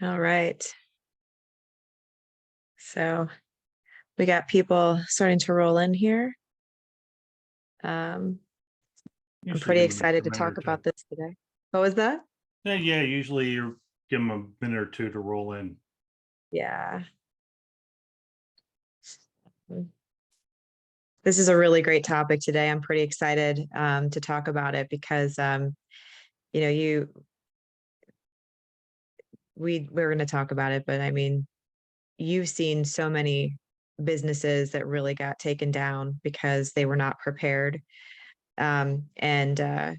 All right. So we got people starting to roll in here. I'm Usually pretty give them excited a to minute talk or two. about this today. What was that? Yeah, usually you give them a minute or two to roll in. Yeah. This is a really great topic today. I'm pretty excited to talk about it because we're going to talk about it, but I mean, you've seen so many businesses that really got taken down because they were not prepared. And Yeah,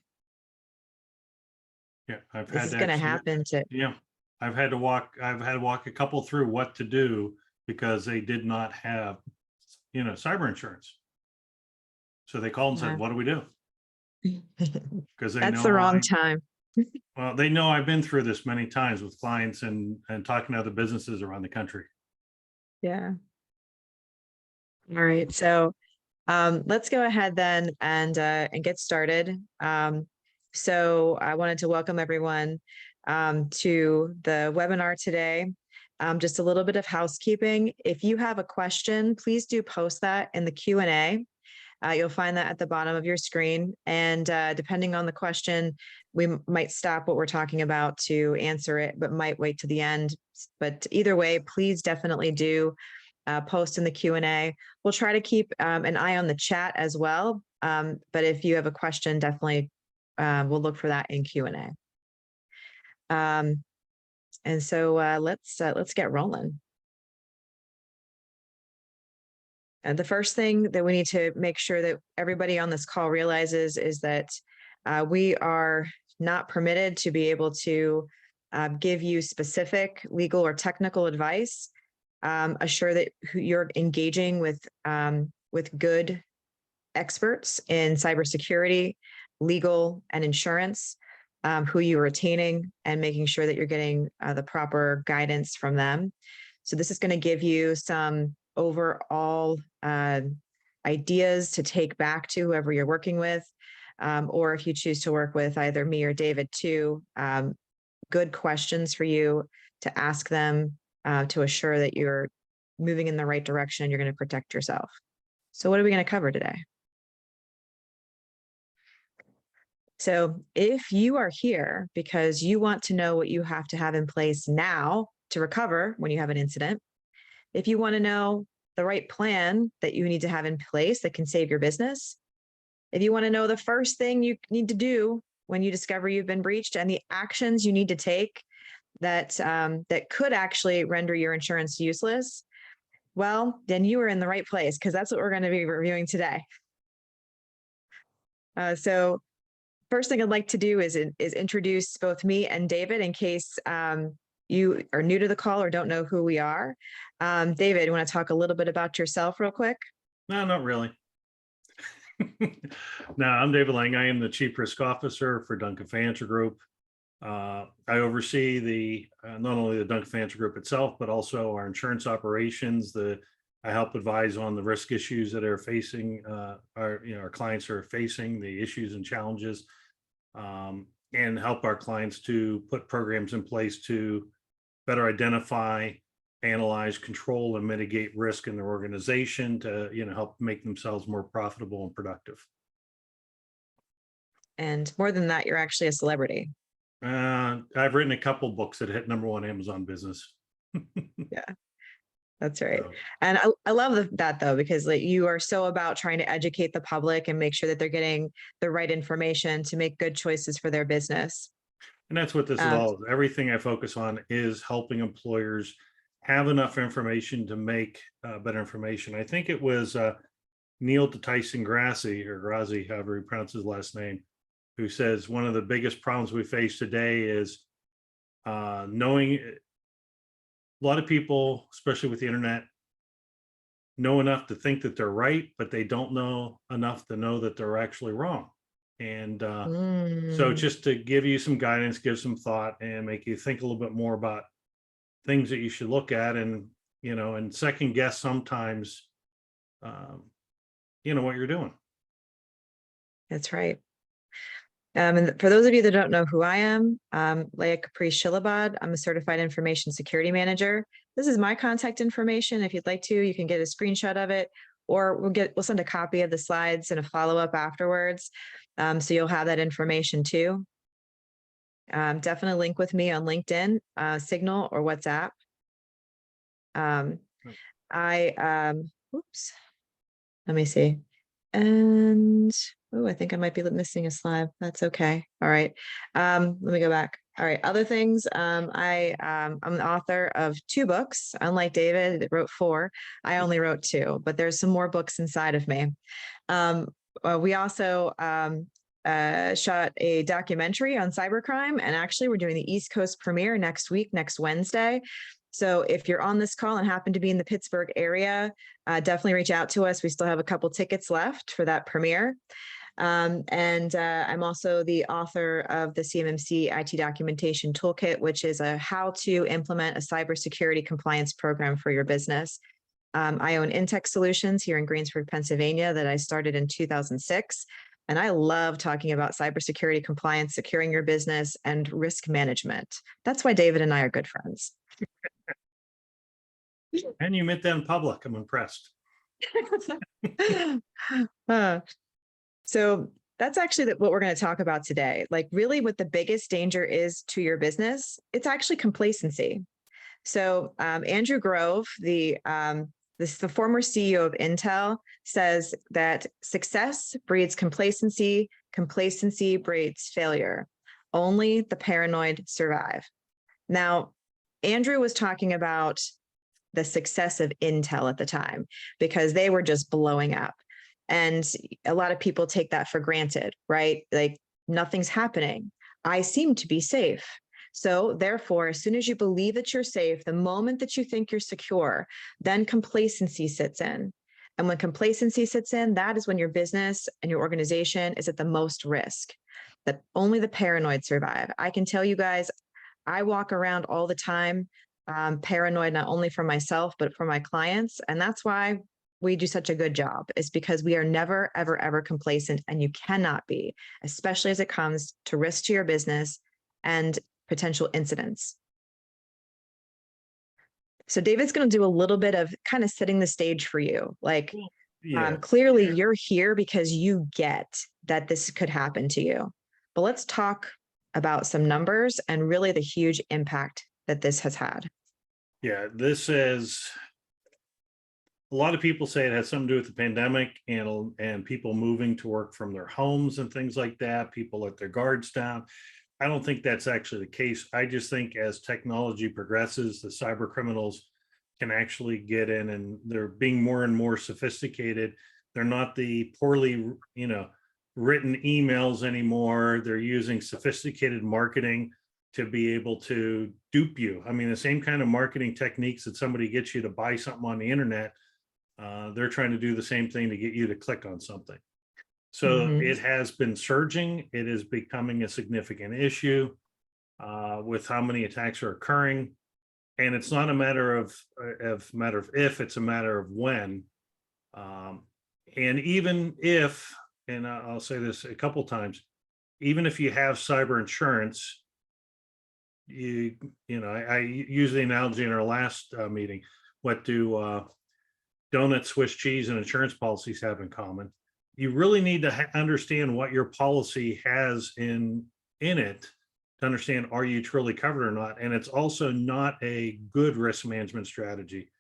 I've this had is to going to actually, happen to, yeah, I've had to walk a couple through what to do because they did not have, cyber insurance. So they called and said, "What do we do?" Because they that's the know wrong time. they know I've been through this many times with clients and talking to other businesses around the country. Yeah. All right. So let's go ahead then and get started. So I wanted to welcome everyone to the webinar today. Just a little bit of housekeeping. If you have a question, please do post that in the Q&A. You'll find that at the bottom of your screen. And depending on the question, we might stop what we're talking about to answer it, but might wait to the end. But either way, please definitely do post in the Q&A. We'll try to keep an eye on the chat as well. But if you have a question, definitely we'll look for that in Q&A. And so let's get rolling. And the first thing that we need to make sure that everybody on this call realizes is that we are not permitted to be able to give you specific legal or technical advice. Assure that you're engaging with good experts in cybersecurity, legal, and insurance, who you're retaining, and making sure that you're getting the proper guidance from them. So this is going to give you some overall ideas to take back to whoever you're working with, or if you choose to work with either me or David too, good questions for you to ask them to assure that you're moving in the right direction and you're going to protect yourself. So what are we going to cover today? So if you are here because you want to know what you have to have in place now to recover when you have an incident, if you want to know the right plan that you need to have in place that can save your business, if you want to know the first thing you need to do when you discover you've been breached and the actions you need to take that could actually render your insurance useless, well, then you are in the right place because that's what we're going to be reviewing today. So first thing I'd like to do is introduce both me and David in case you are new to the call or don't know who we are. David, you want to talk a little bit about yourself real quick? No, not really. No, I'm David Leng. I am the Chief Risk Officer for Duncan Financial Group. I oversee the not only the Duncan Financial Group itself, but also our insurance operations. I help advise on the risk issues that are facing our clients are facing, the issues and challenges, and help our clients to put programs in place to better identify, analyze, control, and mitigate risk in their organization to help make themselves more profitable and productive. And more than that, you're actually a celebrity. I've written a couple books that hit #1 Amazon business. Yeah, that's right. So, And I love that though, because like you are so about trying to educate the public and make sure that they're getting the right information to make good choices for their business. and that's what this is all. Everything I focus on is helping employers have enough information to make better information. I think it was Neil Tyson Grassi, or Grassi, however he pronounces his last name, who says one of the biggest problems we face today is knowing a lot of people, especially with the internet, know enough to think that they're right, but they don't know enough to know that they're actually wrong. And so just to give you some guidance, give some thought, and make you think a little bit more about things that you should look at, and and second guess sometimes what you're doing. That's right. And for those of you that don't know who I am, Leia Shilobod. I'm a certified information security manager. This is my contact information. If you'd like to, you can get a screenshot of it, or we'll send a copy of the slides and a follow-up afterwards. So you'll have that information too. Definitely link with me on LinkedIn, Signal, or WhatsApp. Oops, let me see. And, oh, I think I might be missing a slide. That's okay. All right. Let me go back. All right. Other things. I'm the author of 2 books. Unlike David, that wrote 4. I only wrote 2, but there's some more books inside of me. We also shot a documentary on cybercrime, and actually we're doing the East Coast premiere next week, next Wednesday. So if you're on this call and happen to be in the Pittsburgh area, definitely reach out to us. We still have a couple tickets left for that premiere. I'm also the author of the CMMC IT Documentation Toolkit, which is a how to implement a cybersecurity compliance program for your business. I own InTech Solutions here in Greensburg, Pennsylvania, that I started in 2006. And I love talking about cybersecurity compliance, securing your business, and risk management. That's why David and I are good friends. And you admit that in public. I'm impressed. So that's actually what we're going to talk about today. Like, really what the biggest danger is to your business, it's actually complacency. So Andrew Grove, the former CEO of Intel, says that success breeds complacency, complacency breeds failure. Only the paranoid survive. Now, Andrew was talking about the success of Intel at the time because they were just blowing up. And a lot of people take that for granted, right? Like, nothing's happening. I seem to be safe. So therefore, as soon as you believe that you're safe, the moment that you think you're secure, then complacency sits in. And when complacency sits in, that is when your business and your organization is at the most risk. That only the paranoid survive. I can tell you guys, I walk around all the time paranoid, not only for myself, but for my clients. And that's why we do such a good job, is because we are never, ever, ever complacent, and you cannot be, especially as it comes to risk to your business and potential incidents. So David's going to do a little bit of kind of setting the stage for you. Like, clearly you're here because you get that this could happen to you. But let's talk about some numbers and really the huge impact that this has had. Yeah, this is, a lot of people say it has something to do with the pandemic and people moving to work from their homes and things like that. People let their guards down. I don't think that's actually the case. I just think as technology progresses, the cyber criminals can actually get in, and they're being more and more sophisticated. They're not the poorly, written emails anymore. They're using sophisticated marketing to be able to dupe you. I mean, the same kind of marketing techniques that somebody gets you to buy something on the internet, they're trying to do the same thing to get you to click on something. So it has been surging. It is becoming a significant issue with how many attacks are occurring. And it's not a matter of if, it's a matter of when. And even if, and I'll say this a couple times, even if you have cyber insurance, I use the analogy in our last meeting. What do donuts, Swiss cheese, and insurance policies have in common? You really need to understand what your policy has in it to understand, are you truly covered or not? And it's also not a good risk management strategy.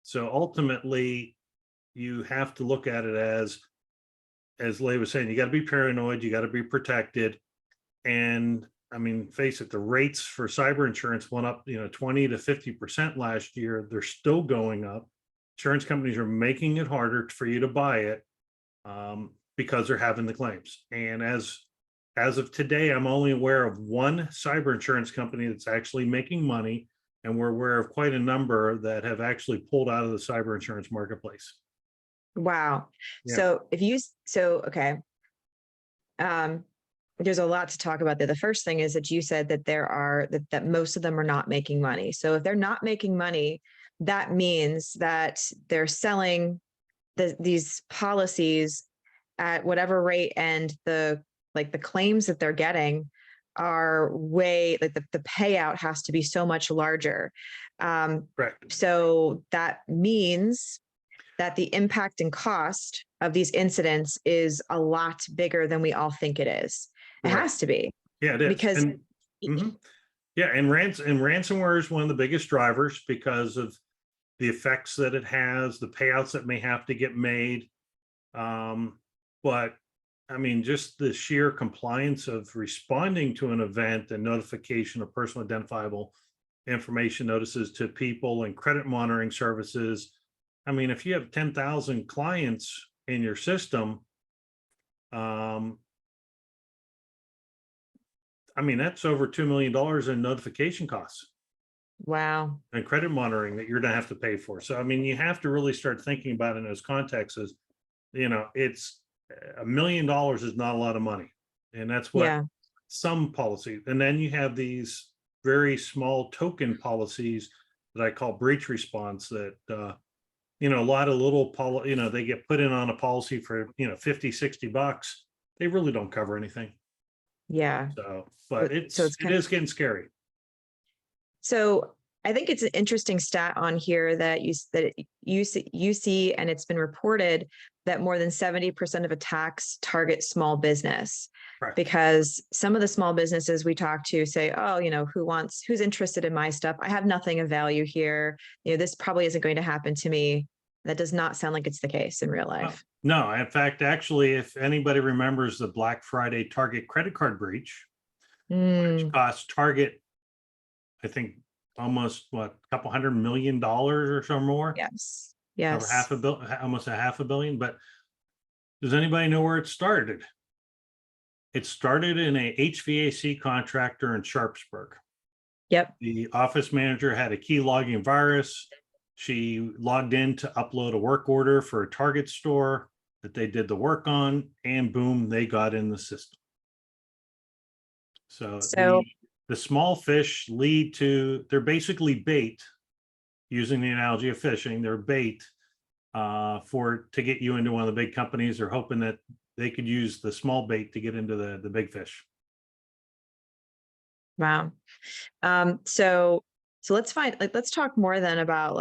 So ultimately, you have to look at it as Leia was saying, you got to be paranoid, you got to be protected. And I mean, face it, the rates for cyber insurance went up, 20 to 50% last year. They're still going up. Insurance companies are making it harder for you to buy it because they're having the claims. And as of today, I'm only aware of one cyber insurance company that's actually making money, and we're aware of quite a number that have actually pulled out of the cyber insurance marketplace. Wow. Yeah. Okay. There's a lot to talk about there. The first thing is that you said that that most of them are not making money. So if they're not making money, that means that they're selling these policies at whatever rate, and the like the claims that they're getting are way, like the payout has to be so much larger. Correct. So that means that the impact and cost of these incidents is a lot bigger than we all think it is. It Right. has to be. Yeah, it is. Because yeah, and ransomware is one of the biggest drivers because of the effects that it has, the payouts that may have to get made. But I mean, just the sheer compliance of responding to an event and notification of personal identifiable information notices to people and credit monitoring services. I mean, if you have 10,000 clients in your system, I mean, that's over $2 million in notification costs wow. and credit monitoring that you're going to have to pay for. So, I mean, you have to really start thinking about it in those contexts as, it's $1 million is not a lot of money. And that's what Yeah. some policies. And then you have these very small token policies that I call breach response that, a lot of little, they get put in on a policy for, 50, $60. They really don't cover anything. Yeah. So, but it kind is getting scary. So I think it's an interesting stat on here that you see, and it's been reported that more than 70% of attacks target small business. Right. Because some of the small businesses we talk to say, oh, who's interested in my stuff? I have nothing of value here. This probably isn't going to happen to me. That does not sound like it's the case in real life. No, in fact, actually, if anybody remembers the Black Friday Target credit card breach, which cost Target, I think, almost a couple $100 million or so more. Yes. Over almost $500 million. But does anybody know where it started? It started in a HVAC contractor in Sharpsburg. Yep. The office manager had a key logging virus. She logged in to upload a work order for a Target store that they did the work on, and boom, they got in the system. So the small fish lead to, they're basically bait, using the analogy of fishing, they're bait to get you into one of the big companies. They're hoping that they could use the small bait to get into the big fish. Wow. So let's talk more then about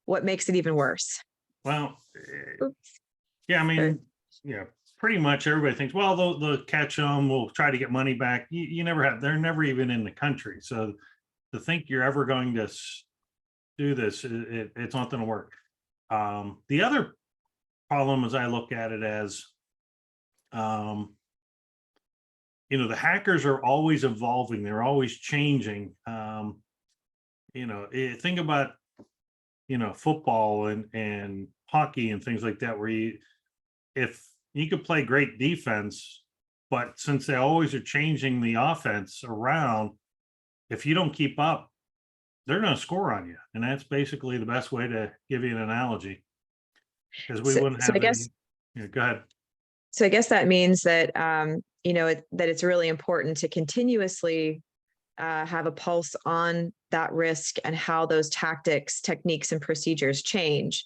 what makes it even worse. Well, yeah, I mean, pretty much everybody thinks, well, they'll catch them, we'll try to get money back. You never have, they're never even in the country. So to think you're ever going to do this, it's not going to work. The other problem, as I look at it, as the hackers are always evolving, they're always changing. Think about football and hockey and things like that, where if you could play great defense, but since they always are changing the offense around, if you don't keep up, they're going to score on you. And that's basically the best way to give you an analogy, because we wouldn't have go ahead. So I guess that means that, that it's really important to continuously have a pulse on that risk and how those tactics, techniques, and procedures change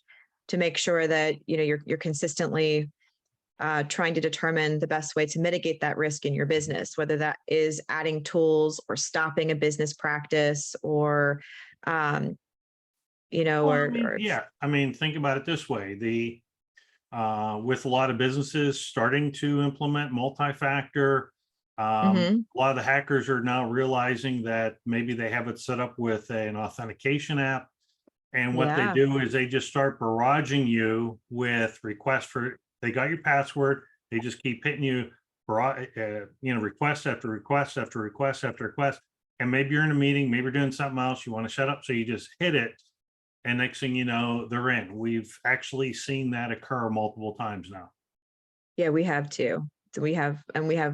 to make sure that, you're consistently trying to determine the best way to mitigate that risk in your business, whether that is adding tools or stopping a business practice or, I mean, think about it this way. With a lot of businesses starting to implement multi-factor, a lot of the hackers are now realizing that maybe they have it set up with an authentication app. And what they do is they just start barraging you with requests they got your password. They just keep hitting you, request after request after request after request. And maybe you're in a meeting, maybe you're doing something else, you want to shut up. So you just hit it. And next thing you know, they're in. We've actually seen that occur multiple times now. Yeah, we have too. So we have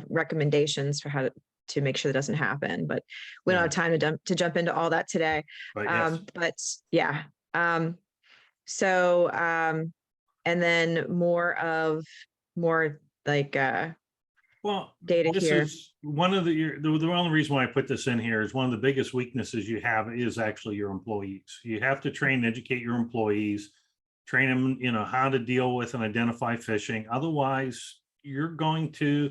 recommendations for how to make sure that doesn't happen, but we don't have time to jump into all that today. But yes. And then more like data this here. Is one of the only reason why I put this in here is one of the biggest weaknesses you have is actually your employees. You have to train and educate your employees train them, how to deal with and identify phishing. Otherwise, they're going to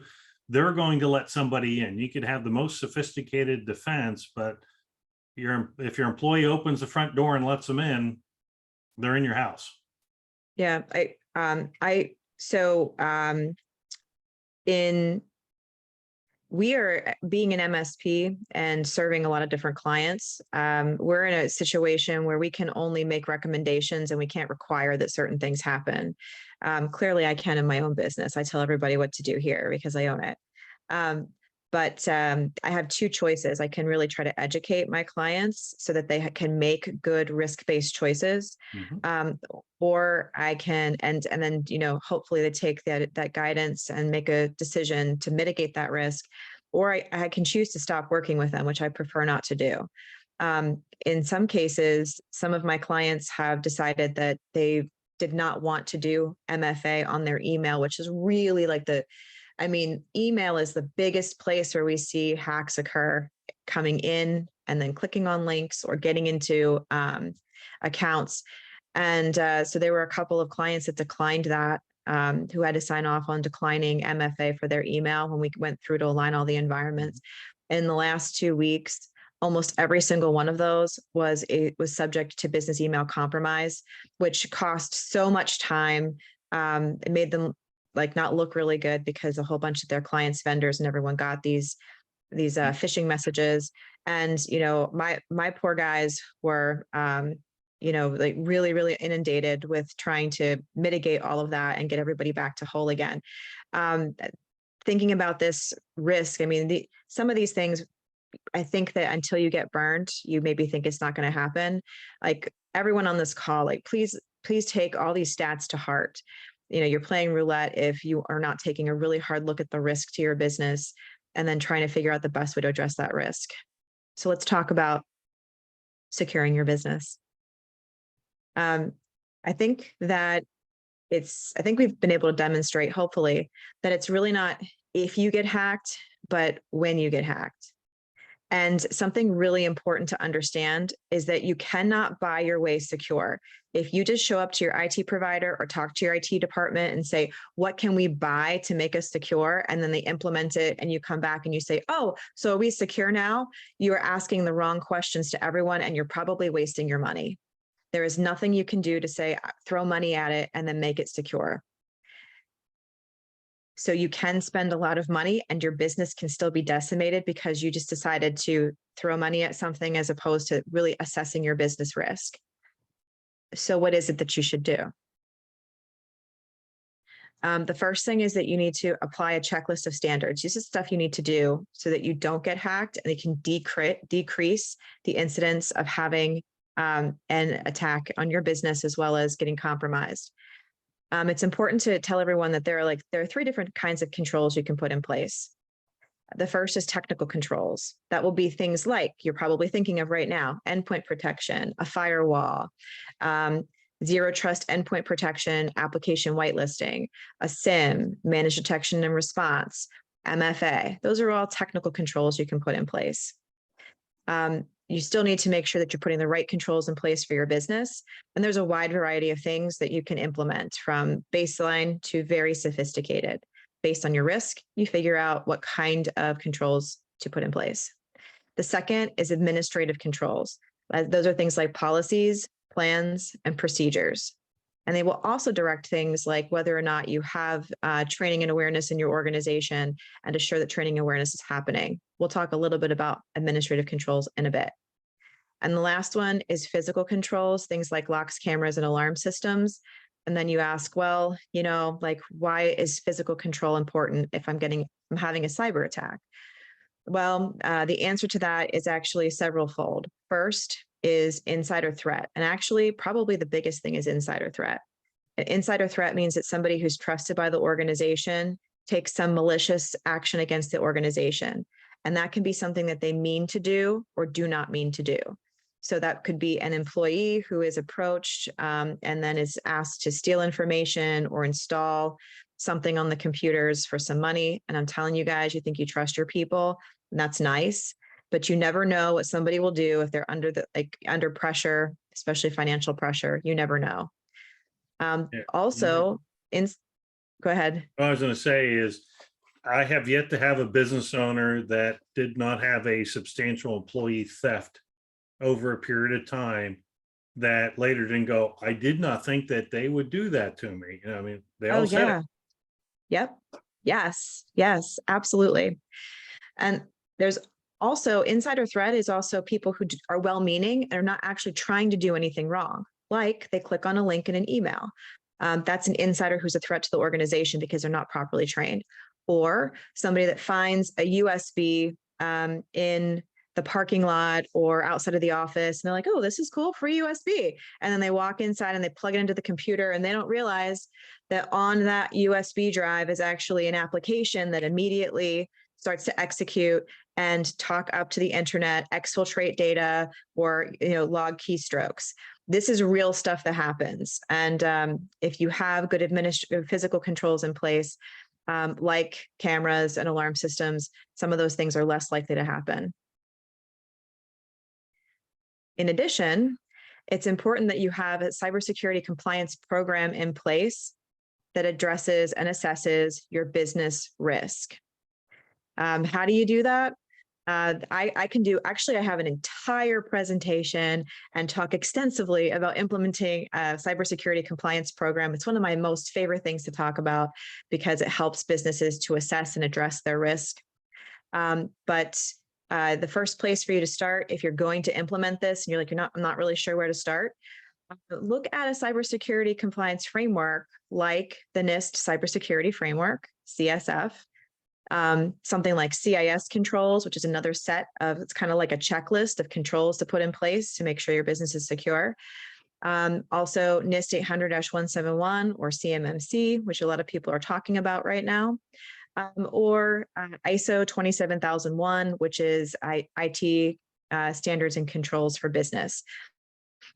let somebody in. You could have the most sophisticated defense, but if your employee opens the front door and lets them in, they're in your house. Yeah, we are being an MSP and serving a lot of different clients. We're in a situation where we can only make recommendations and we can't require that certain things happen. Clearly, I can in my own business. I tell everybody what to do here because I own it. But I have two choices. I can really try to educate my clients so that they can make good risk-based choices, or I can, and then hopefully they take that guidance and make a decision to mitigate that risk, or I can choose to stop working with them, which I prefer not to do. In some cases, some of my clients have decided that they did not want to do MFA on their email, which is really like email is the biggest place where we see hacks occur, coming in and then clicking on links or getting into accounts. And so there were a couple of clients that declined that, who had to sign off on declining MFA for their email when we went through to align all the environments. In the last 2 weeks, almost every single one of those was subject to business email compromise, which cost so much time. It made them not look really good because a whole bunch of their clients, vendors, and everyone got these phishing messages. And my poor guys were really, really inundated with trying to mitigate all of that and get everybody back to whole again. Thinking about this risk, some of these things, I think that until you get burned, you maybe think it's not going to happen. Like everyone on this call, please take all these stats to heart. You're playing roulette if you are not taking a really hard look at the risk to your business and then trying to figure out the best way to address that risk. So let's talk about securing your business. I think we've been able to demonstrate, hopefully, that it's really not if you get hacked, but when you get hacked. And something really important to understand is that you cannot buy your way secure. If you just show up to your IT provider or talk to your IT department and say, what can we buy to make us secure? And then they implement it and you come back and you say, oh, so are we secure now? You are asking the wrong questions to everyone and you're probably wasting your money. There is nothing you can do to say, throw money at it and then make it secure. So you can spend a lot of money and your business can still be decimated because you just decided to throw money at something as opposed to really assessing your business risk. So what is it that you should do? The first thing is that you need to apply a checklist of standards. This is stuff you need to do so that you don't get hacked and it can decrease the incidence of having an attack on your business as well as getting compromised. It's important to tell everyone that there are 3 different kinds of controls you can put in place. The first is technical controls. That will be things like you're probably thinking of right now: endpoint protection, a firewall, zero trust endpoint protection, application whitelisting, a SIM, managed detection and response, MFA. Those are all technical controls you can put in place. You still need to make sure that you're putting the right controls in place for your business. And there's a wide variety of things that you can implement, from baseline to very sophisticated. Based on your risk, you figure out what kind of controls to put in place. The second is administrative controls. Those are things like policies, plans, and procedures. And they will also direct things like whether or not you have training and awareness in your organization and assure that training and awareness is happening. We'll talk a little bit about administrative controls in a bit. And the last one is physical controls, things like locks, cameras, and alarm systems. And then you ask, well, why is physical control important if I'm having a cyber attack? Well, the answer to that is actually several-fold. First is insider threat. And actually, probably the biggest thing is insider threat. An insider threat means that somebody who's trusted by the organization takes some malicious action against the organization. And that can be something that they mean to do or do not mean to do. So that could be an employee who is approached and then is asked to steal information or install something on the computers for some money. And I'm telling you guys, you think you trust your people, and that's nice, but you never know what somebody will do if they're under pressure, especially financial pressure. You never know. Yeah. Also, go ahead. What I was going to say is I have yet to have a business owner that did not have a substantial employee theft over a period of time that later didn't go, I did not think that they would do that to me. I mean, they Oh all said it. yeah. Yep. Yes. Yes, absolutely. And there's also insider threat is also people who are well-meaning and are not actually trying to do anything wrong. Like they click on a link in an email. That's an insider who's a threat to the organization because they're not properly trained. Or somebody that finds a USB in the parking lot or outside of the office, and they're like, oh, this is cool, free USB. And then they walk inside and they plug it into the computer and they don't realize that on that USB drive is actually an application that immediately starts to execute and talk up to the internet, exfiltrate data, or log keystrokes. This is real stuff that happens. And if you have good physical controls in place, like cameras and alarm systems, some of those things are less likely to happen. In addition, it's important that you have a cybersecurity compliance program in place that addresses and assesses your business risk. How do you do that? I can do, actually, I have an entire presentation and talk extensively about implementing a cybersecurity compliance program. It's one of my most favorite things to talk about because it helps businesses to assess and address their risk. But the first place for you to start, if you're going to implement this and you're like, I'm not really sure where to start, look at a cybersecurity compliance framework like the NIST Cybersecurity Framework, CSF. Something like CIS controls, which is another set of, it's kind of like a checklist of controls to put in place to make sure your business is secure. Also NIST 800-171 or CMMC, which a lot of people are talking about right now. Or ISO 27001, which is IT standards and controls for business.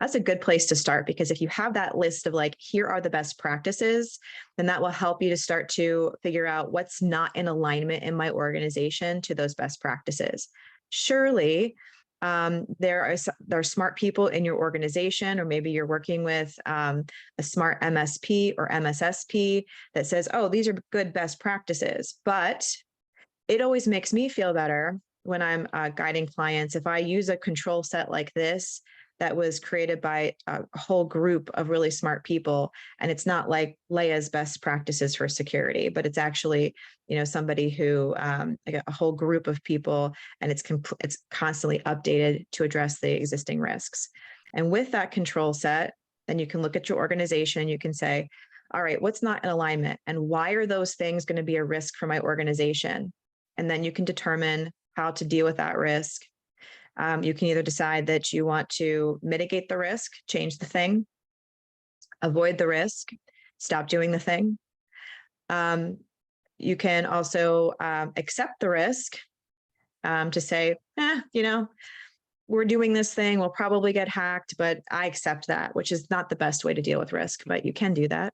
That's a good place to start, because if you have that list of like, here are the best practices, then that will help you to start to figure out what's not in alignment in my organization to those best practices. Surely there are smart people in your organization, or maybe you're working with a smart MSP or MSSP that says, oh, these are good best practices. But it always makes me feel better when I'm guiding clients if I use a control set like this that was created by a whole group of really smart people. And it's not like Leia's best practices for security, but it's actually, somebody who, like a whole group of people, and it's constantly updated to address the existing risks. And with that control set, then you can look at your organization, you can say, all right, what's not in alignment? And why are those things going to be a risk for my organization? And then you can determine how to deal with that risk. You can either decide that you want to mitigate the risk, change the thing, avoid the risk, stop doing the thing. You can also accept the risk to say, we're doing this thing, we'll probably get hacked, but I accept that, which is not the best way to deal with risk, but you can do that.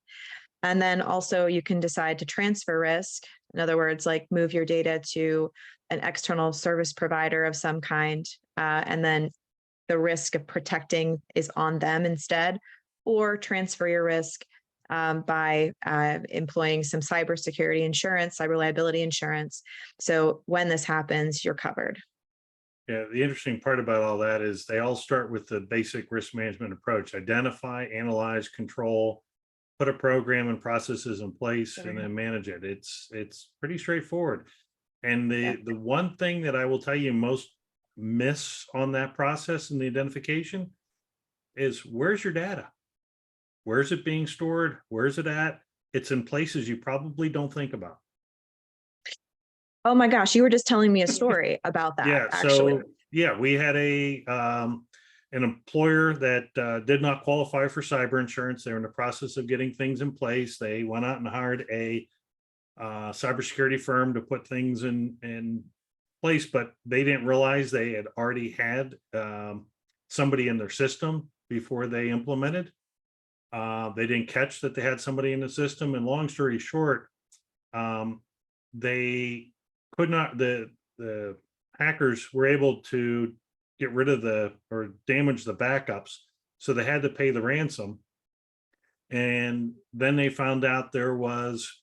And then also you can decide to transfer risk. In other words, like move your data to an external service provider of some kind, and then the risk of protecting is on them instead, or transfer your risk by employing some cybersecurity insurance, cyber liability insurance. So when this happens, you're covered. Yeah, the interesting part about all that is they all start with the basic risk management approach: identify, analyze, control, put a program and processes in place, and then manage it. It's pretty straightforward. And the one thing that I will tell you most miss on that process and the identification is, where's your data? Where's it being stored? Where's it at? It's in places you probably don't think about. Oh my gosh, you were just telling me a story about that. Yeah, actually. so yeah, we had an employer that did not qualify for cyber insurance. They're in the process of getting things in place. They went out and hired a cybersecurity firm to put things in place, but they didn't realize they had already had somebody in their system before they implemented. They didn't catch that they had somebody in the system, and long story short, they could not, the hackers were able to get rid of or damage the backups, so they had to pay the ransom. And then they found out there was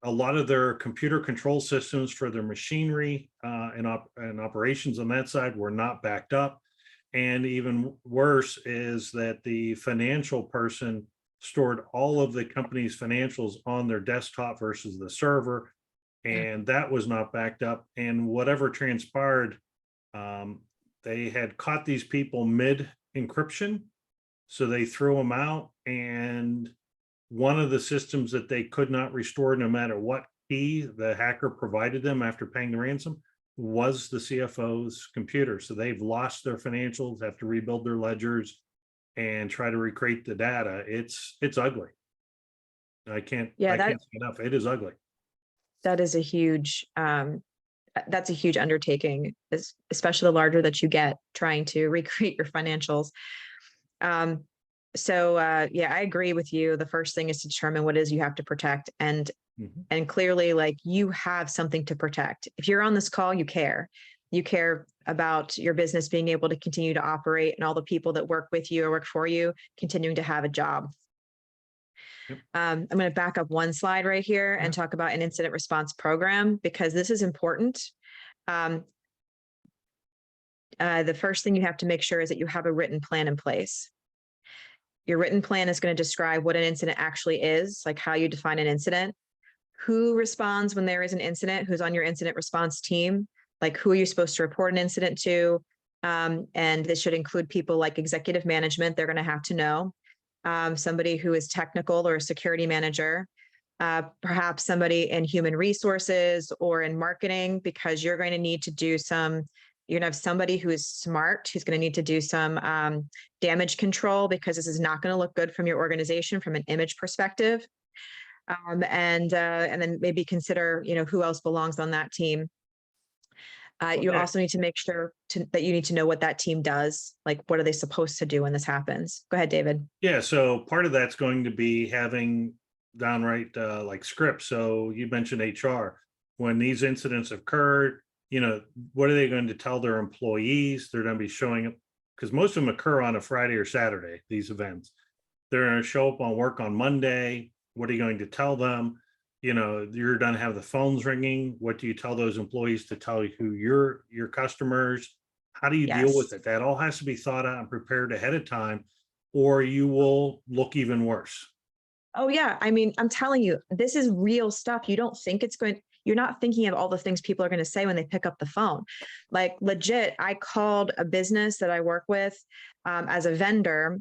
a lot of their computer control systems for their machinery and operations on that side were not backed up. And even worse is that the financial person stored all of the company's financials on their desktop versus the server, and that was not backed up. And whatever transpired, they had caught these people mid encryption, so they threw them out. And one of the systems that they could not restore, no matter what key the hacker provided them after paying the ransom, was the CFO's computer. So they've lost their financials, have to rebuild their ledgers and try to recreate the data. It's ugly. I can't say enough. It is ugly. That is a huge, that's a huge undertaking, especially the larger that you get trying to recreate your financials. Yeah, I agree with you. The first thing is to determine what it is you have to protect, and clearly, like, you have something to protect. If you're on this call, you care about your business being able to continue to operate and all the people that work with you or work for you continuing to have a job. Yep. I'm going to back up one slide right here and talk about an incident response program, because this is important. The first thing you have to make sure is that you have a written plan in place. Your written plan is going to describe what an incident actually is, like how you define an incident, who responds when there is an incident, who's on your incident response team, like who are you supposed to report an incident to, and this should include people like executive management. They're going to have to know. Somebody who is technical or a security manager, perhaps somebody in human resources or in marketing, because you're going to need to do you're going to have somebody who is smart, who's going to need to do some damage control, because this is not going to look good from your organization from an image perspective. And then maybe consider, who else belongs on that team. You also need to make sure that you need to know what that team does. Like, what are they supposed to do when this happens? Go ahead, David. Yeah, so part of that's going to be having downright like scripts. So you mentioned HR. When these incidents occurred, what are they going to tell their employees? They're going to be showing up, because most of them occur on a Friday or Saturday, these events. They're going to show up on work on Monday. What are you going to tell them? You're going to have the phones ringing. What do you tell those employees to tell you who your customers? How do you deal with it? That all has to be thought out and prepared ahead of time, or you will look even worse. Oh yeah. I mean, I'm telling you, this is real stuff. You don't think you're not thinking of all the things people are going to say when they pick up the phone. Like, legit, I called a business that I work with as a vendor.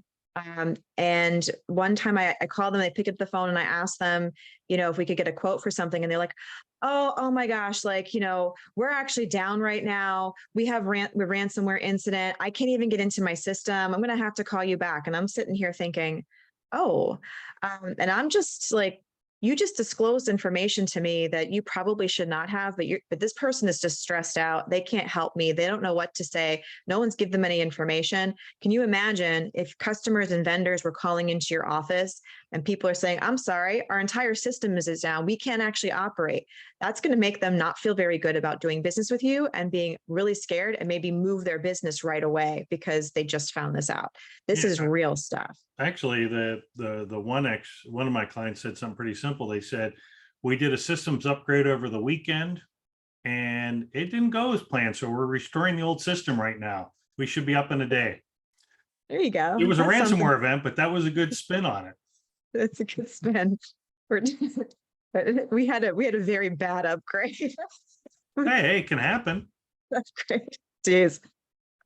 And one time I called them, they picked up the phone, and I asked them, if we could get a quote for something. And they're like, oh my gosh, like, we're actually down right now. We have a ransomware incident. I can't even get into my system. I'm going to have to call you back. And I'm sitting here thinking, and I'm just like, you just disclosed information to me that you probably should not have, but this person is just stressed out. They can't help me. They don't know what to say. No one's given them any information. Can you imagine if customers and vendors were calling into your office and people are saying, I'm sorry, our entire system is down. We can't actually operate. That's going to make them not feel very good about doing business with you and being really scared and maybe move their business right away because they just found this out. This is real stuff. Actually, the one of my clients said something pretty simple. They said, we did a systems upgrade over the weekend and it didn't go as planned. So we're restoring the old system right now. We should be up in a day. There you go. It was a ransomware event, but that was a good spin on it. That's a good spin. We had a very bad upgrade. Hey, it can happen. That's great. Jeez.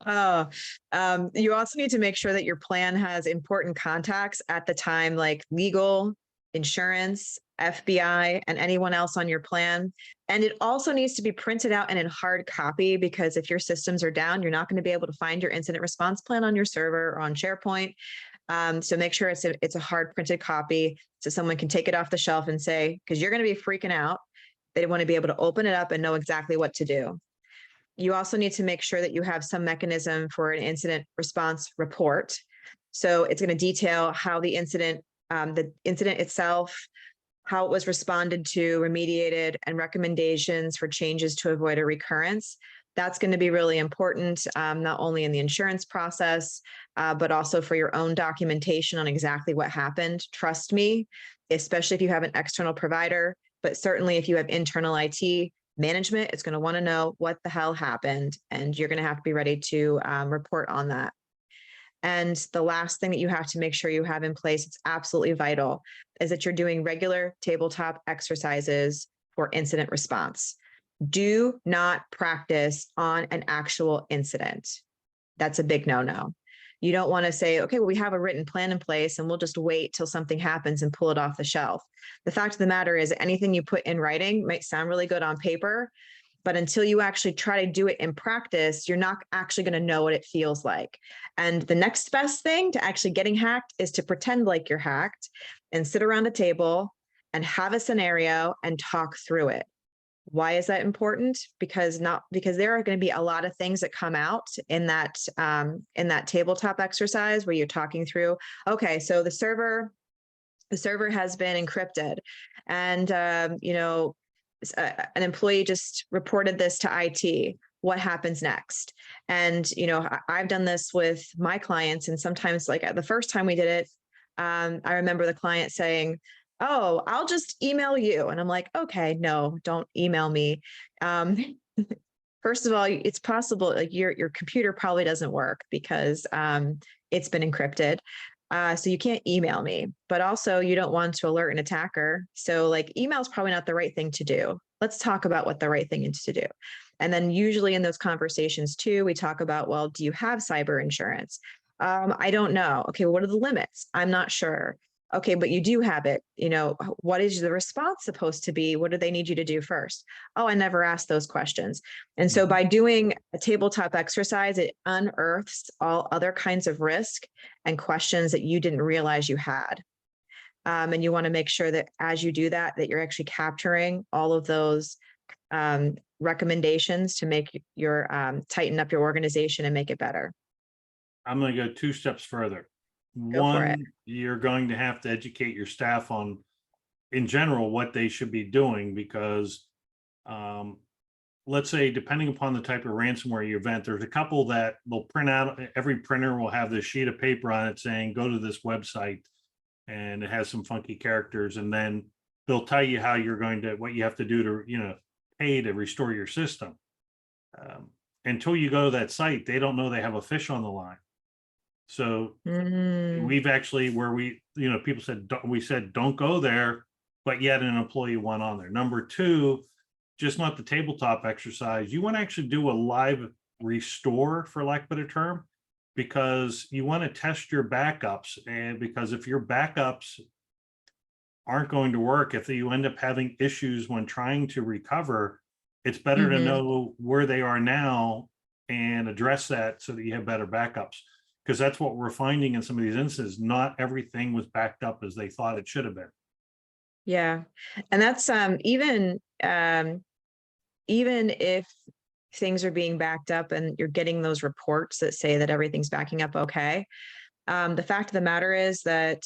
You also need to make sure that your plan has important contacts at the time, like legal, insurance, FBI, and anyone else on your plan. And it also needs to be printed out and in hard copy, because if your systems are down, you're not going to be able to find your incident response plan on your server or on SharePoint. So make sure it's a hard printed copy so someone can take it off the shelf and say, because you're going to be freaking out. They want to be able to open it up and know exactly what to do. You also need to make sure that you have some mechanism for an incident response report. So it's going to detail how the incident itself, how it was responded to, remediated, and recommendations for changes to avoid a recurrence. That's going to be really important, not only in the insurance process, but also for your own documentation on exactly what happened. Trust me, especially if you have an external provider, but certainly if you have internal IT management, it's going to want to know what the hell happened, and you're going to have to be ready to report on that. And the last thing that you have to make sure you have in place, it's absolutely vital, is that you're doing regular tabletop exercises for incident response. Do not practice on an actual incident. That's a big no-no. You don't want to say, okay, well, we have a written plan in place and we'll just wait till something happens and pull it off the shelf. The fact of the matter is anything you put in writing might sound really good on paper, but until you actually try to do it in practice, you're not actually going to know what it feels like. And the next best thing to actually getting hacked is to pretend like you're hacked and sit around a table and have a scenario and talk through it. Why is that important? Because there are going to be a lot of things that come out in that tabletop exercise where you're talking through, okay, so the server has been encrypted, and an employee just reported this to IT. What happens next? And I've done this with my clients, and sometimes, like the first time we did it, I remember the client saying, oh, I'll just email you. And I'm like, okay, no, don't email me. First of all, it's possible like your computer probably doesn't work because it's been encrypted. So you can't email me, but also you don't want to alert an attacker. So like email is probably not the right thing to do. Let's talk about what the right thing is to do. And then usually in those conversations too, we talk about, well, do you have cyber insurance? I don't know. Okay, well, what are the limits? I'm not sure. Okay, but you do have it. What is the response supposed to be? What do they need you to do first? Oh, I never asked those questions. And so by doing a tabletop exercise, it unearths all other kinds of risk and questions that you didn't realize you had. And you want to make sure that as you do that, that you're actually capturing all of those recommendations to make your tighten up your organization and make it better. I'm going to go 2 steps further. Go for it. One, you're going to have to educate your staff on, in general, what they should be doing, because let's say, depending upon the type of ransomware event, there's a couple that they'll print out. Every printer will have this sheet of paper on it saying, go to this website, and it has some funky characters. And then they'll tell you what you have to do to, pay to restore your system. Until you go to that site, they don't know they have a fish on the line. So we've actually, where people said, we said, don't go there, but yet an employee went on there. Number 2, just not the tabletop exercise. You want to actually do a live restore, for lack of a better term, because you want to test your backups. And because if your backups aren't going to work, if you end up having issues when trying to recover, it's better to know where they are now and address that so that you have better backups. Because that's what we're finding in some of these instances. Not everything was backed up as they thought it should have been. Yeah. And that's even if things are being backed up and you're getting those reports that say that everything's backing up okay, the fact of the matter is that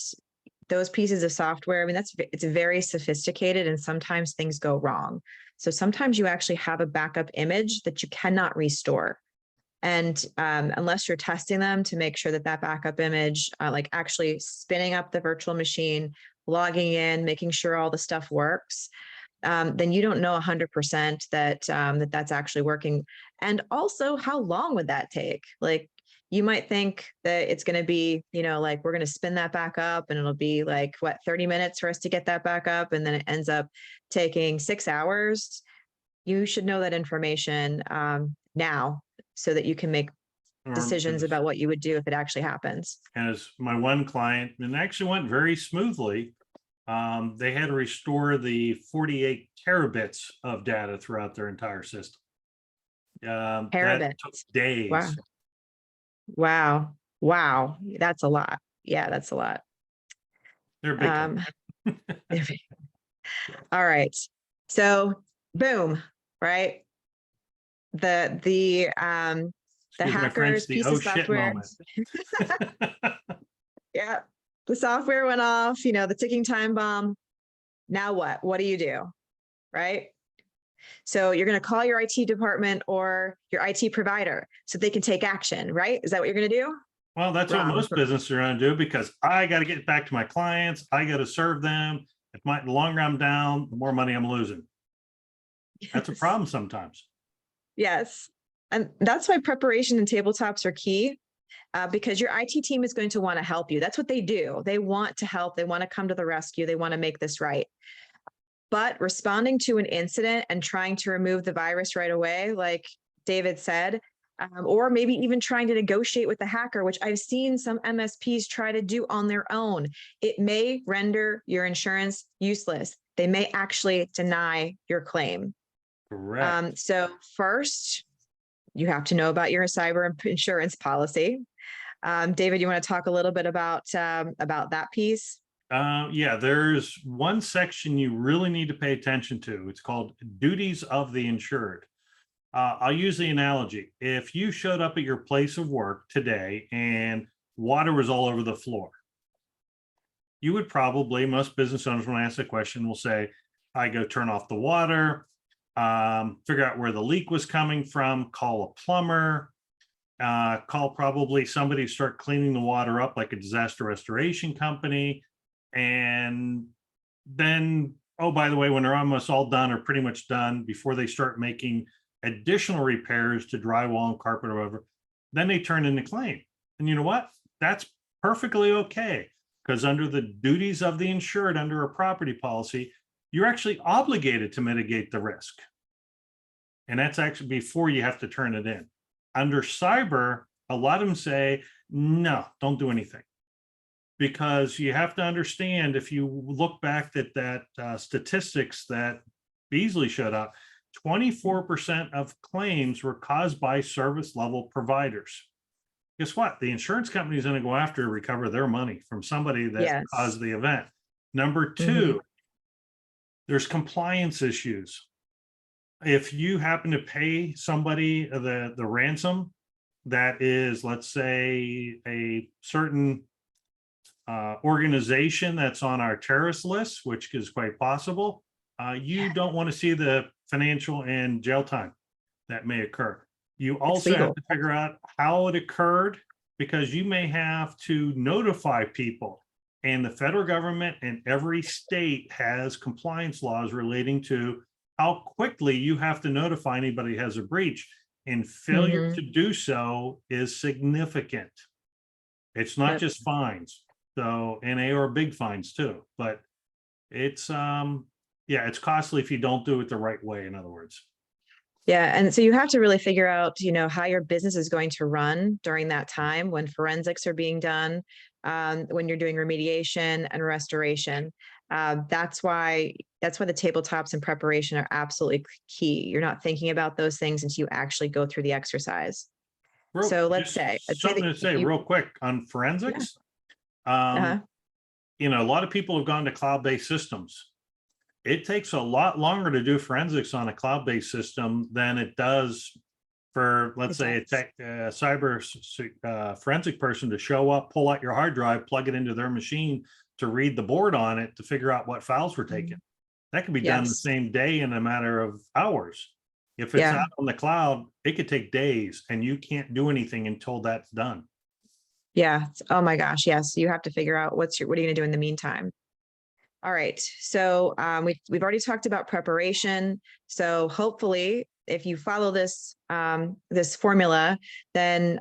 those pieces of software, I mean, it's very sophisticated, and sometimes things go wrong. So sometimes you actually have a backup image that you cannot restore. And unless you're testing them to make sure that backup image, like actually spinning up the virtual machine, logging in, making sure all the stuff works, then you don't know 100% that that's actually working. And also, how long would that take? Like, you might think that it's going to be, like we're going to spin that back up and it'll be like, 30 minutes for us to get that back up. And then it ends up taking 6 hours. You should know that information now so that you can make decisions about what you would do if it actually happens. And as my one client, and it actually went very smoothly, they had to restore the 48 terabits of data throughout their entire system. That took days. Wow. That's a lot. Yeah, that's a lot. They're big. All right. So boom, right? The hackers piece of software. Yeah. The software went off, the ticking time bomb. Now what? What do you do? Right? So you're going to call your IT department or your IT provider so they can take action, right? Is that what you're going to do? Well, that's what Wrong. most businesses are going to do, because I got to get back to my clients. I got to serve them. The longer I'm down, the more money I'm losing. That's a problem sometimes. Yes. And that's why preparation and tabletops are key, because your IT team is going to want to help you. That's what they do. They want to help. They want to come to the rescue. They want to make this right. But responding to an incident and trying to remove the virus right away, like David said, or maybe even trying to negotiate with the hacker, which I've seen some MSPs try to do on their own, it may render your insurance useless. They may actually deny your claim. Correct. So first, you have to know about your cyber insurance policy. David, you want to talk a little bit about that piece? Yeah, there's one section you really need to pay attention to. It's called duties of the insured. I'll use the analogy. If you showed up at your place of work today and water was all over the floor, you would probably, most business owners, when I ask the question, will say, I go turn off the water, figure out where the leak was coming from, call a plumber, call probably somebody to start cleaning the water up, like a disaster restoration company. And then, oh, by the way, when they're almost all done or pretty much done, before they start making additional repairs to drywall and carpet or whatever, then they turn in the claim. And you know what? That's perfectly okay, because under the duties of the insured under a property policy, you're actually obligated to mitigate the risk. And that's actually before you have to turn it in. Under cyber, a lot of them say, no, don't do anything. Because you have to understand, if you look back at that statistics that Beasley showed up, 24% of claims were caused by service level providers. Guess what? The insurance company is going to go after to recover their money from somebody that caused the event. Number two, there's compliance issues. If you happen to pay somebody the ransom that is, let's say, a certain organization that's on our terrorist list, which is quite possible, you don't want to see the financial and jail time that may occur. You also have to figure out how it occurred, because you may have to notify people. And the federal government and every state has compliance laws relating to how quickly you have to notify anybody has a breach. And failure to do so is significant. It's not just fines. So, and they are big fines too, but it's, yeah, it's costly if you don't do it the right way, in other words. Yeah. And so you have to really figure out, how your business is going to run during that time when forensics are being done, when you're doing remediation and restoration. That's why the tabletops and preparation are absolutely key. You're not thinking about those things until you actually go through the exercise. So let's say something to say real quick on forensics. Yeah. A lot of people have gone to cloud-based systems. It takes a lot longer to do forensics on a cloud-based system than it does for, let's say, a cyber forensic person to show up, pull out your hard drive, plug it into their machine to read the board on it to figure out what files were taken. That can be done the same day in a matter of hours. If it's out on the cloud, it could take days, and you can't do anything until that's done. Yeah. Oh my gosh. Yes. You have to figure out what are you going to do in the meantime? All right. So we've already talked about preparation. So hopefully, if you follow this this formula, then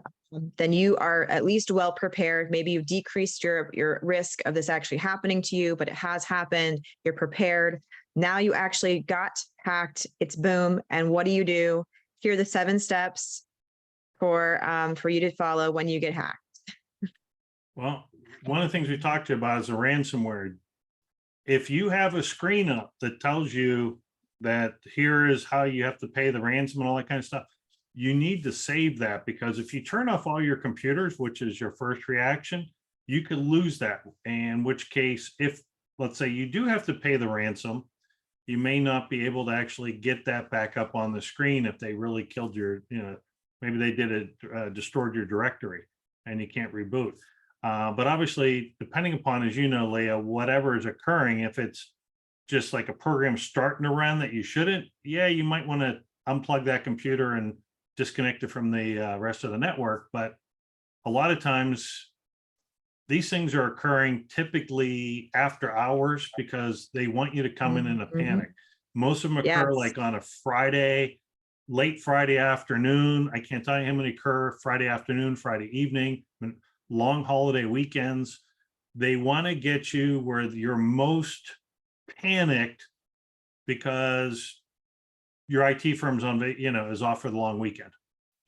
you are at least well prepared. Maybe you've decreased your risk of this actually happening to you, but it has happened. You're prepared. Now you actually got hacked. It's boom. And what do? Here are the 7 steps for you to follow when you get hacked. Well, one of the things we talked about is a ransomware. If you have a screen up that tells you that here is how you have to pay the ransom and all that kind of stuff, you need to save that, because if you turn off all your computers, which is your first reaction, you could lose that. In which case, if, let's say, you do have to pay the ransom, you may not be able to actually get that back up on the screen if they really killed your, maybe they did it, destroyed your directory and you can't reboot. But obviously, depending upon, as you know, Leia, whatever is occurring, if it's just like a program starting to run that you shouldn't, yeah, you might want to unplug that computer and disconnect it from the rest of the network. But a lot of times these things are occurring typically after hours because they want you to come in a panic. Most of them occur like on a Friday, late Friday afternoon. I can't tell you how many occur Friday afternoon, Friday evening, long holiday weekends. They want to get you where you're most panicked because your IT firm's on, is off for the long weekend.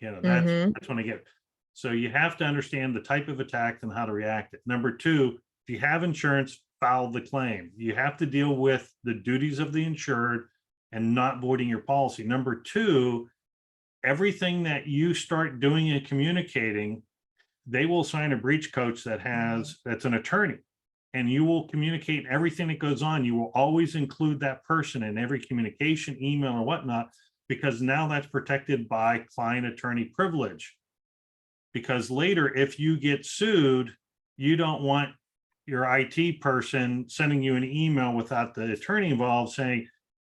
That's when I get it. So you have to understand the type of attack and how to react it. Number two, if you have insurance, file the claim. You have to deal with the duties of the insured and not voiding your policy. Number two, everything that you start doing and communicating, they will assign a breach coach that's an attorney, and you will communicate everything that goes on. You will always include that person in every communication, email or whatnot, because now that's protected by client attorney privilege. Because later, if you get sued, you don't want your IT person sending you an email without the attorney involved saying,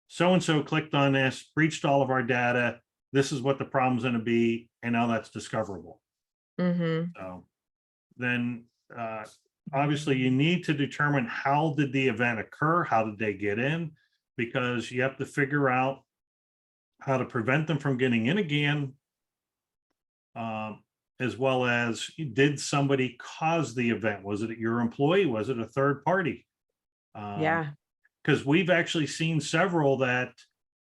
so-and-so clicked on this, breached all of our data. This is what the problem's going to be. And now that's discoverable. So then obviously you need to determine how did the event occur? How did they get in? Because you have to figure out how to prevent them from getting in again. As well as, did somebody cause the event? Was it your employee? Was it a third party? Because we've actually seen several that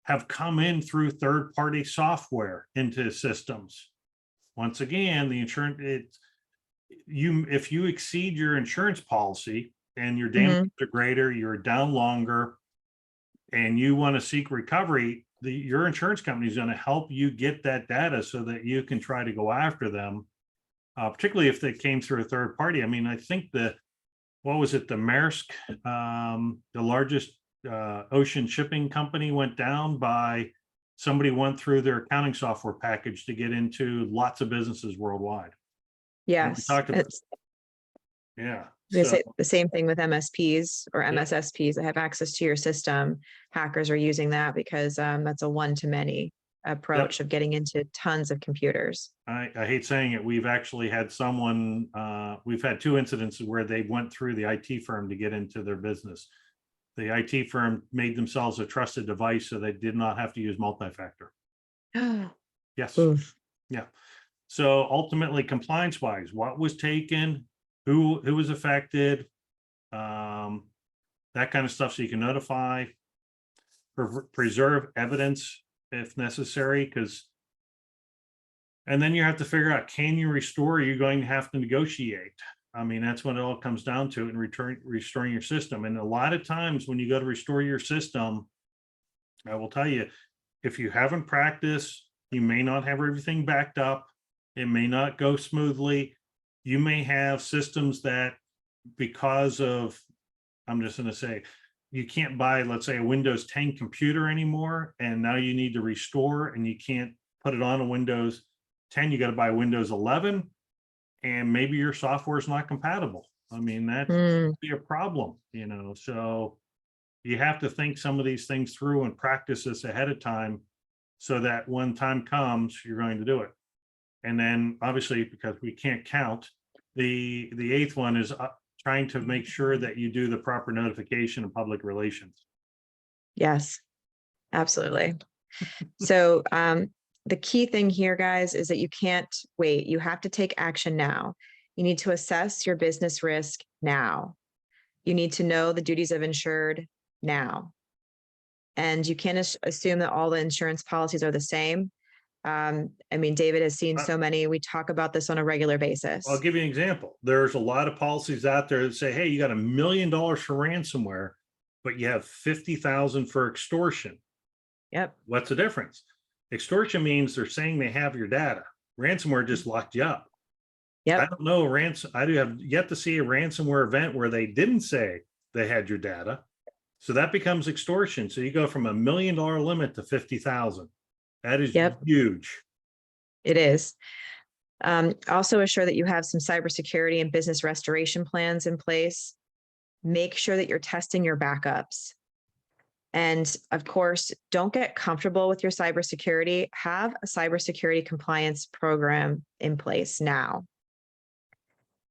have come in through third-party software into systems. Once again, the insurance, if you exceed your insurance policy and your damages are greater, you're down longer, and you want to seek recovery, your insurance company is going to help you get that data so that you can try to go after them, particularly if they came through a third party. I mean, I think what was it? The Maersk, the largest ocean shipping company, went down by somebody went through their accounting software package to get into lots of businesses worldwide. Yes. Yeah. So, the same thing with MSPs or MSSPs that have access to your system. Hackers are using that because that's a one-to-many approach of getting into tons of computers. I hate saying it. We've actually had we've had two incidents where they went through the IT firm to get into their business. The IT firm made themselves a trusted device so they did not have to use multi-factor. Yes. Oof. Yeah. So ultimately, compliance-wise, what was taken, who was affected, that kind of stuff, so you can notify, preserve evidence if necessary, and then you have to figure out, can you restore? Are you going to have to negotiate? I mean, that's what it all comes down to in restoring your system. And a lot of times when you go to restore your system, I will tell you, if you haven't practiced, you may not have everything backed up. It may not go smoothly. You may have systems that, because of, I'm just going to say, you can't buy, let's say, a Windows 10 computer anymore, and now you need to restore, and you can't put it on a Windows 10. You got to buy Windows 11, and maybe your software is not compatible. I mean, that could be a problem, so you have to think some of these things through and practice this ahead of time so that when time comes, you're going to do it. And then obviously, because we can't count, the eighth one is trying to make sure that you do the proper notification and public relations. Yes, absolutely. So the key thing here, guys, is that you can't wait. You have to take action now. You need to assess your business risk now. You need to know the duties of insured now. And you can't assume that all the insurance policies are the same. I mean, David has seen so many. We talk about this on a regular basis. I'll give you an example. There's a lot of policies out there that say, hey, you got $1 million for ransomware, but you have 50,000 for extortion. Yep. What's the difference? Extortion means they're saying they have your data. Ransomware just locked you up. Yep. I don't know. I do have yet to see a ransomware event where they didn't say they had your data. So that becomes extortion. So you go from $1 million limit to 50,000. That is huge. It is. Also assure that you have some cybersecurity and business restoration plans in place. Make sure that you're testing your backups. And of course, don't get comfortable with your cybersecurity. Have a cybersecurity compliance program in place now.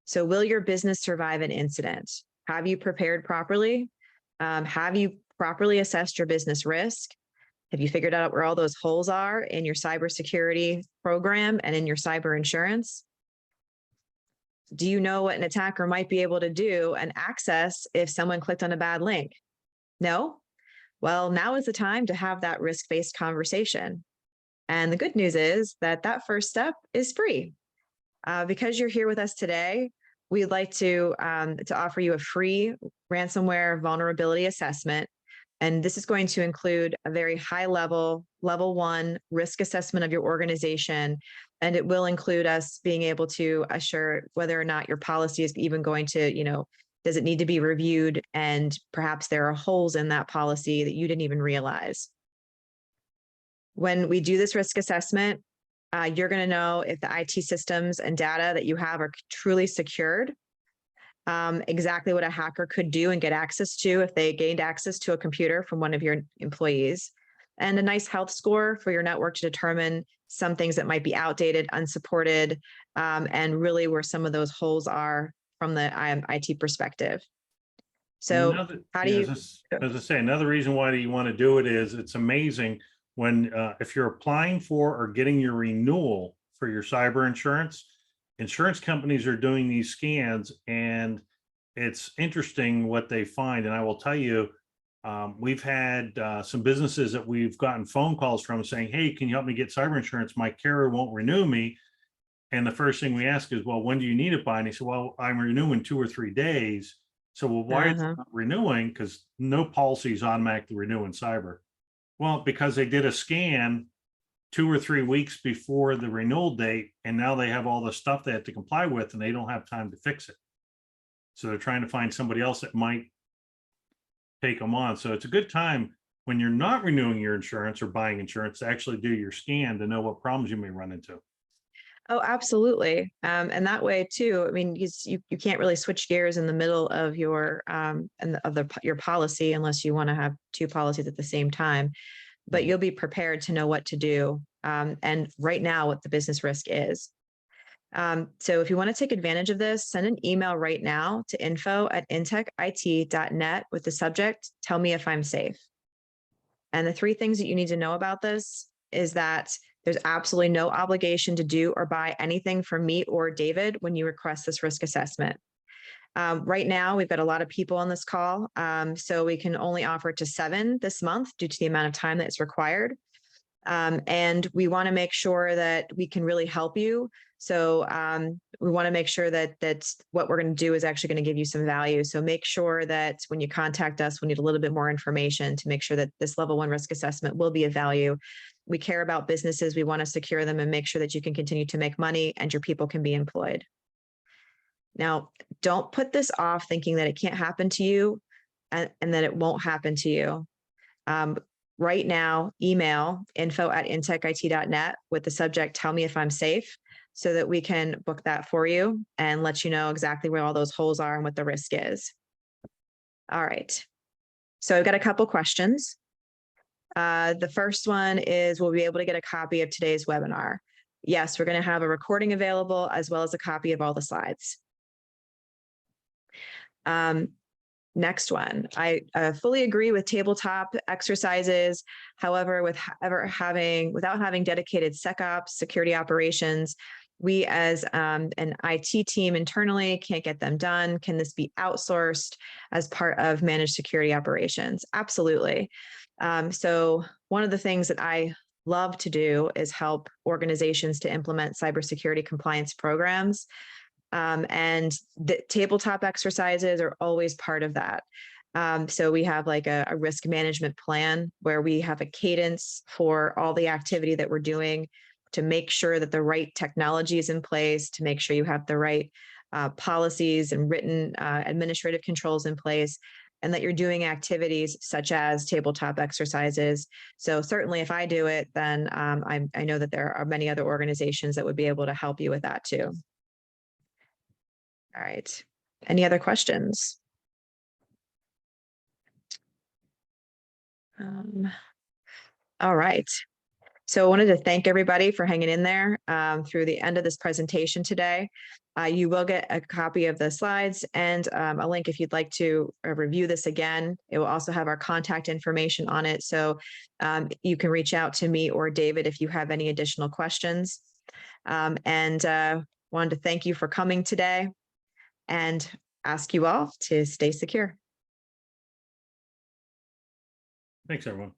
So will your business survive an incident? Have you prepared properly? Have you properly assessed your business risk? Have you figured out where all those holes are in your cybersecurity program and in your cyber insurance? Do you know what an attacker might be able to do and access if someone clicked on a bad link? No? Well, now is the time to have that risk-based conversation. And the good news is that that first step is free. Because you're here with us today, we'd like to offer you a free ransomware vulnerability assessment. And this is going to include a very high level 1 risk assessment of your organization. And it will include us being able to assure whether or not your policy is even going to, does it need to be reviewed? And perhaps there are holes in that policy that you didn't even realize. When we do this risk assessment, you're going to know if the IT systems and data that you have are truly secured, exactly what a hacker could do and get access to if they gained access to a computer from one of your employees, and a nice health score for your network to determine some things that might be outdated, unsupported, and really where some of those holes are from the IT perspective. So how do you, as I say, another reason why you want to do it is it's amazing when if you're applying for or getting your renewal for your cyber insurance companies are doing these scans, and it's interesting what they find. And I will tell you, we've had some businesses that we've gotten phone calls from saying, hey, can you help me get cyber insurance? My carrier won't renew me. And the first thing we ask is, well, when do you need it by? And he said, well, I'm renewing 2 or 3 days. So, well, why is it not renewing? Because no policies automatically renew in cyber. Well, because they did a scan 2 or 3 weeks before the renewal date, and now they have all the stuff they have to comply with, and they don't have time to fix it. So they're trying to find somebody else that might take them on. So it's a good time when you're not renewing your insurance or buying insurance to actually do your scan to know what problems you may run into. Oh, absolutely. And that way too, I mean, you can't really switch gears in the middle of your your policy unless you want to have 2 policies at the same time, but you'll be prepared to know what to do. And right now what the business risk is. So if you want to take advantage of this, send an email right now to info@intechit.net with the subject, tell me if I'm safe. And the 3 things that you need to know about this is that there's absolutely no obligation to do or buy anything from me or David when you request this risk assessment. Right now, we've got a lot of people on this call, so we can only offer it to 7 this month due to the amount of time that it's required. And we want to make sure that we can really help you. So we want to make sure that what we're going to do is actually going to give you some value. So make sure that when you contact us, we need a little bit more information to make sure that this level 1 risk assessment will be of value. We care about businesses. We want to secure them and make sure that you can continue to make money and your people can be employed. Now, don't put this off thinking that it can't happen to you and that it won't happen to you. Right now, email info@intechit.net with the subject, tell me if I'm safe, so that we can book that for you and let you know exactly where all those holes are and what the risk is. All right. So I've got a couple questions. The first one is, will we be able to get a copy of today's webinar? Yes, we're going to have a recording available as well as a copy of all the slides. Next one, I fully agree with tabletop exercises. However, without having dedicated SecOps, security operations, we as an IT team internally can't get them done. Can this be outsourced as part of managed security operations? Absolutely. So one of the things that I love to do is help organizations to implement cybersecurity compliance programs. And the tabletop exercises are always part of that. So we have like a risk management plan where we have a cadence for all the activity that we're doing to make sure that the right technology is in place, to make sure you have the right policies and written administrative controls in place, and that you're doing activities such as tabletop exercises. So certainly if I do it, then I know that there are many other organizations that would be able to help you with that too. All right. Any other questions? All right. So I wanted to thank everybody for hanging in there through the end of this presentation today. You will get a copy of the slides and a link if you'd like to review this again. It will also have our contact information on it. So you can reach out to me or David if you have any additional questions. Wanted to thank you for coming today and ask you all to stay secure. Thanks, everyone.